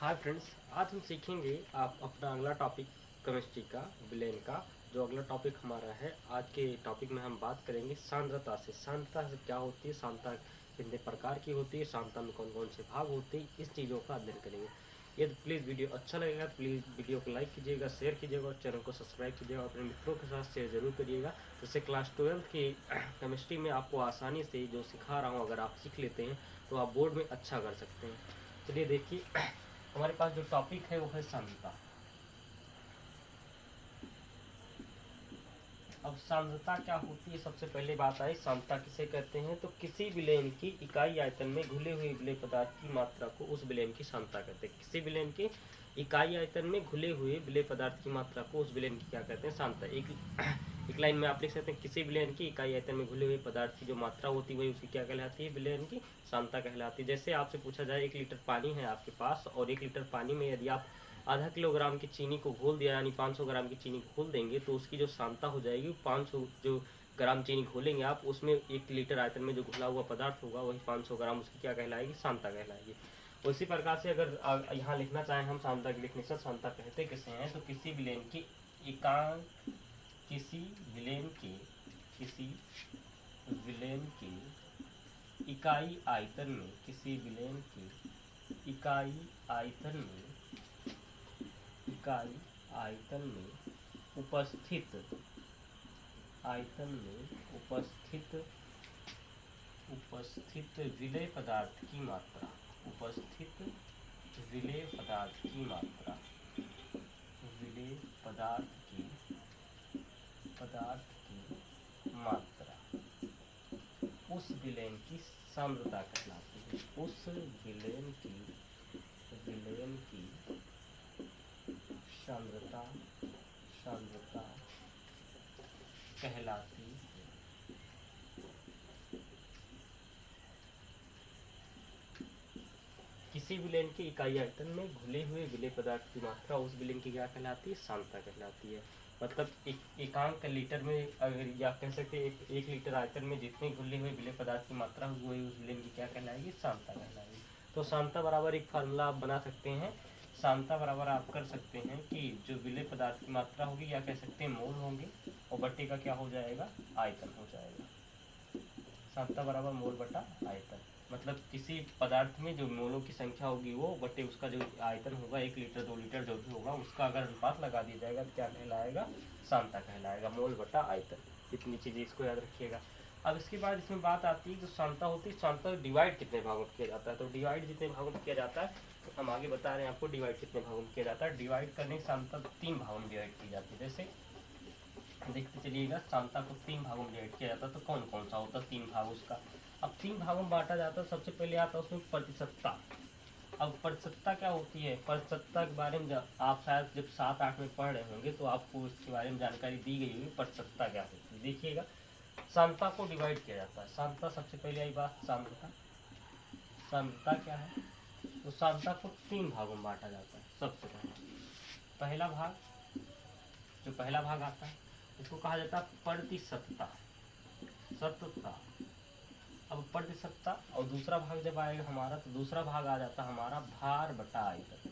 Hi friends, आज हम सीखेंगे आप अपना अगला टॉपिक केमिस्ट्री का विलेन का। जो अगला टॉपिक हमारा है, आज के टॉपिक में हम बात करेंगे सांद्रता से। सांद्रता से क्या होती है, सांद्रता कितने प्रकार की होती है, सांद्रता में कौन कौन से भाग होते हैं, इस चीज़ों का अध्ययन करेंगे। यदि प्लीज़ वीडियो अच्छा लगेगा तो प्लीज़ वीडियो को लाइक कीजिएगा, शेयर कीजिएगा और चैनल को सब्सक्राइब कीजिएगा। अपने मित्रों के साथ शेयर जरूर करिएगा, जिससे क्लास 12 की केमिस्ट्री में आपको आसानी से जो सिखा रहा हूँ अगर आप सीख लेते हैं तो आप बोर्ड में अच्छा कर सकते हैं। चलिए देखिए, हमारे पास जो टॉपिक है वो है सांद्रता। अब सांद्रता क्या होती है, सबसे पहले बात आई सांद्रता किसे कहते हैं। तो किसी विलेन की इकाई आयतन में घुले हुए विलेय पदार्थ की मात्रा को उस विलेन की सांद्रता कहते हैं। किसी विलेन की इकाई आयतन में घुले हुए विलेय पदार्थ की मात्रा को उस विलेन की क्या कहते हैं, सांद्रता। एक लाइन में आप लिख सकते हैं, किसी विलेन की इकाई आयतन में घुले हुए पदार्थ की जो मात्रा होती है वही उसकी क्या कहलाती है, विलेन की सांद्रता कहलाती है। जैसे आपसे पूछा जाए 1 लीटर पानी है आपके पास और 1 लीटर पानी में यदि आप आधा किलोग्राम की चीनी को घोल दिया, यानी 500 ग्राम की चीनी घोल देंगे, तो उसकी जो सांद्रता हो जाएगी 500 जो ग्राम चीनी घोलेंगे आप, उसमें 1 लीटर आयतन में जो घुला हुआ पदार्थ होगा वही 500 ग्राम उसकी क्या कहलाएगी, सांद्रता कहलाएगी। उसी प्रकार से अगर यहाँ लिखना चाहें हम सांद्रता के डेफिनेशन, सांद्रता कहते किसे हैं, तो किसी विलेन की एकांक किसी विलेन की किसी विलेन की इकाई आयतन में किसी विलेन की इकाई आयतन में इकाई आयतन में उपस्थित आयतन में उपस्थित उपस्थित विलेय पदार्थ की मात्रा उपस्थित विलेय पदार्थ की मात्रा विलेय पदार्थ की मात्रा उस विलेन की सांद्रता कहलाती है। उस विलेन की सांद्रता सांद्रता कहलाती है। किसी विलेन की इकाई आयतन में घुले हुए विलेय पदार्थ की मात्रा उस विलेन की क्या कहलाती है, सांद्रता कहलाती है। मतलब एकांक लीटर में, अगर या कह सकते हैं 1 लीटर आयतन में जितने घुले हुए विलेय पदार्थ की मात्रा होगी वही उस विलेन की क्या कहलाएगी, सांद्रता कहलाएगी। तो सांद्रता बराबर एक फार्मूला आप बना सकते हैं। सांद्रता बराबर आप कर सकते हैं कि जो विलेय पदार्थ की मात्रा होगी, या कह सकते हैं मोल होंगे, और बट्टे का क्या हो जाएगा, आयतन हो जाएगा। सांद्रता बराबर मोल बटा आयतन, मतलब किसी पदार्थ में जो मोलों की संख्या होगी वो बटे उसका जो आयतन होगा, 1 लीटर 2 लीटर जो भी होगा उसका अगर अनुपात लगा दिया जाएगा तो क्या कहलाएगा, सांद्रता कहलाएगा, मोल बटा आयतन। इतनी चीजें इसको याद रखिएगा। अब इसके बाद इसमें बात आती है जो सांद्रता होती है, सांद्रता डिवाइड कितने भागों में किया जाता है। तो डिवाइड जितने भागों में किया जाता है, तो हम आगे बता रहे हैं आपको डिवाइड कितने भागों में किया जाता है। डिवाइड करने की सांद्रता 3 भागों में डिवाइड की जाती है। जैसे देखते चलिएगा, सांद्रता को 3 भागों में डिवाइड किया जाता है। तो कौन कौन सा होता है 3 भाग उसका। अब 3 भागों में बांटा जाता है। सबसे पहले आता है उसमें प्रतिशतता। अब प्रतिशतता क्या होती है, प्रतिशतता के बारे में आप शायद जब 7-8 में पढ़ रहे होंगे तो आपको इसके बारे में जानकारी दी गई होगी, प्रतिशतता क्या होती है। देखिएगा, सांद्रता को डिवाइड किया जाता है। सांद्रता सबसे पहले आई बात, सांद्रता सांद्रता क्या है, तो सांद्रता को 3 भागों में बांटा जाता है। सबसे पहला भाग, जो पहला भाग आता है इसको कहा जाता है प्रतिशतता, सतता। अब प्रतिशतता और दूसरा भाग जब आएगा हमारा, तो दूसरा भाग आ जाता है हमारा भार बटा आयतन,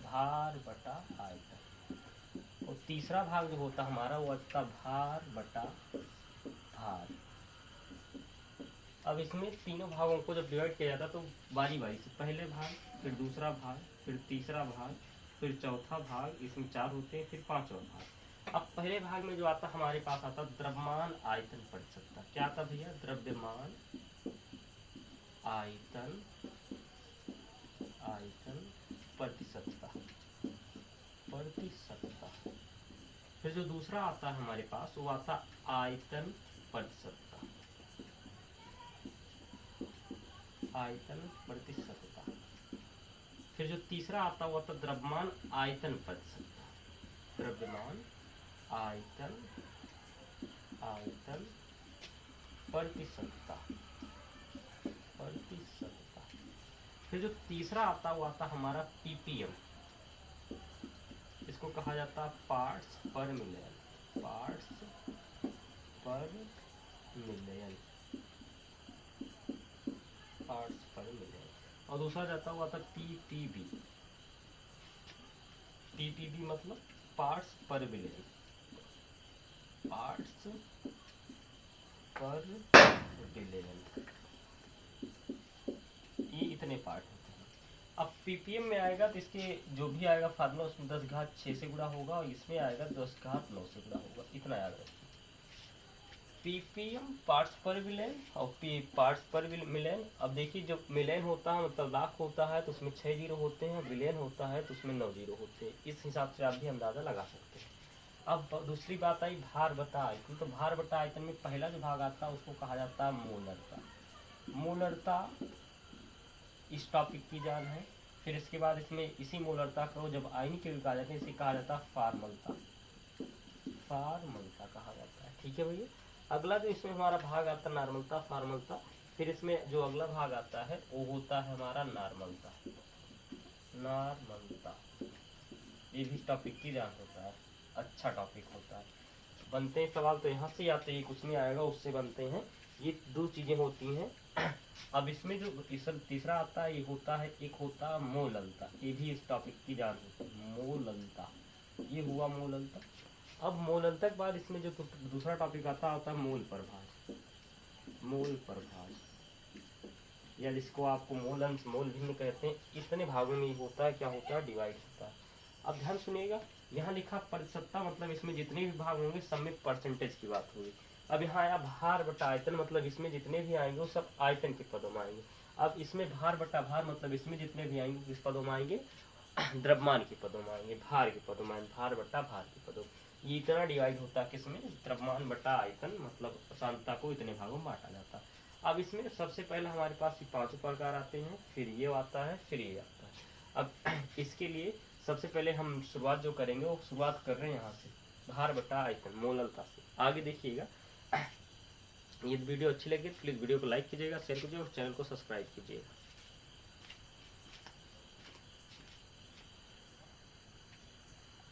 भार बटा आयतन। और तीसरा भाग जो होता है हमारा वो आता भार बटा भार। अब इसमें तीनों भागों को जब डिवाइड किया जाता है तो बारी बारी से पहले भाग, फिर दूसरा भाग, फिर तीसरा भाग, फिर चौथा भाग, इसमें 4 होते हैं, फिर 5वां भाग। अब पहले भाग में जो आता हमारे पास आता द्रव्यमान आयतन प्रतिशतता। क्या आता भैया, द्रव्यमान आयतन आयतन प्रतिशतता। फिर जो दूसरा आता है हमारे पास वो आता आयतन प्रतिशतता, आयतन प्रतिशतता। फिर जो तीसरा आता है वो आता द्रव्यमान आयतन प्रतिशतता, द्रव्यमान आयतन आयतन प्रतिशतता प्रतिशतता। फिर जो तीसरा आता है वो आता हमारा पीपीएम, इसको कहा जाता है पार्ट्स पर मिलियन, पार्ट्स पर मिलियन, पार्ट्स पर मिलियन। और दूसरा जाता हुआ था पीपीबी, पीपीबी मतलब पार्ट्स पर बिलियन, पार्ट्स पर बिलियन, ये इतने पार्ट होते हैं। अब पीपीएम में आएगा तो इसके जो भी आएगा फार्मूला उसमें 10 घात 6 से गुणा होगा और इसमें आएगा 10 घात 9 से गुणा होगा, इतना याद रखिए। पीपीएम पार्ट्स पर बिलियन और पार्ट्स पर मिलियन। अब देखिए जब मिलियन होता है मतलब लाख होता है तो उसमें 6 जीरो होते हैं, बिलियन होता है तो उसमें 9 जीरो होते हैं। इस हिसाब से आप भी अंदाजा लगा सकते हैं। अब दूसरी बात आई भार बटा आयतन। तो भार बटा आयतन में पहला जो भाग आता है उसको कहा जाता है मोलरता। मोलरता इस टॉपिक की जान है। फिर इसके बाद इसमें इसी मोलरता को जब आयनिक यौगिक आ जाते हैं इसे कहा जाता है फार्मलता, फार्मलता कहा जाता है। ठीक है भैया। अगला जो इसमें हमारा भाग आता है नॉर्मलता, फार्मलता। फिर इसमें जो अगला भाग आता है वो होता है हमारा नॉर्मलता, नॉर्मलता। ये भी टॉपिक की जान होता है, अच्छा टॉपिक होता है। बनते हैं सवाल तो यहाँ से आते हैं, कुछ नहीं आएगा उससे बनते हैं। ये दो चीजें होती हैं। अब इसमें जो तीसरा आता है ये होता है, एक होता है मोललता। ये भी इस टॉपिक की जान होती है, मोललता। ये हुआ मोललता। अब मोललता के बाद इसमें जो दूसरा टॉपिक आता है मोल प्रभाज, मोल प्रभाज, या जिसको आपको मोल अंश मोल भिन्न कहते हैं। इतने भागों में होता है, क्या होता है, डिवाइड होता है। अब ध्यान सुनिएगा, यहाँ लिखा प्रतिशतता मतलब इसमें जितने भी भाग होंगे सब में परसेंटेज की बात होगी। अब यहाँ आया भार बटा आयतन मतलब इसमें जितने भी आएंगे वो सब आयतन के पदों में आएंगे। अब इसमें भार बटा भार मतलब इसमें जितने भी आएंगे किस पदों में आएंगे, द्रव्यमान के पदों में आएंगे, भार के पदों में आएंगे, भार बटा भार के पदों। ये इतना डिवाइड होता है किसमें, द्रव्यमान बटा आयतन, मतलब सांद्रता को इतने भागों में बांटा जाता है। अब इसमें सबसे पहले हमारे पास ये पांचों प्रकार आते हैं, फिर ये आता है, फिर ये आता है। अब इसके लिए सबसे पहले हम शुरुआत जो करेंगे वो शुरुआत कर रहे हैं यहाँ से, भार बटा आयतन मोललता से। आगे देखिएगा। ये वीडियो अच्छी लगी तो प्लीज वीडियो को लाइक कीजिएगा, शेयर कीजिएगा और चैनल को सब्सक्राइब कीजिएगा।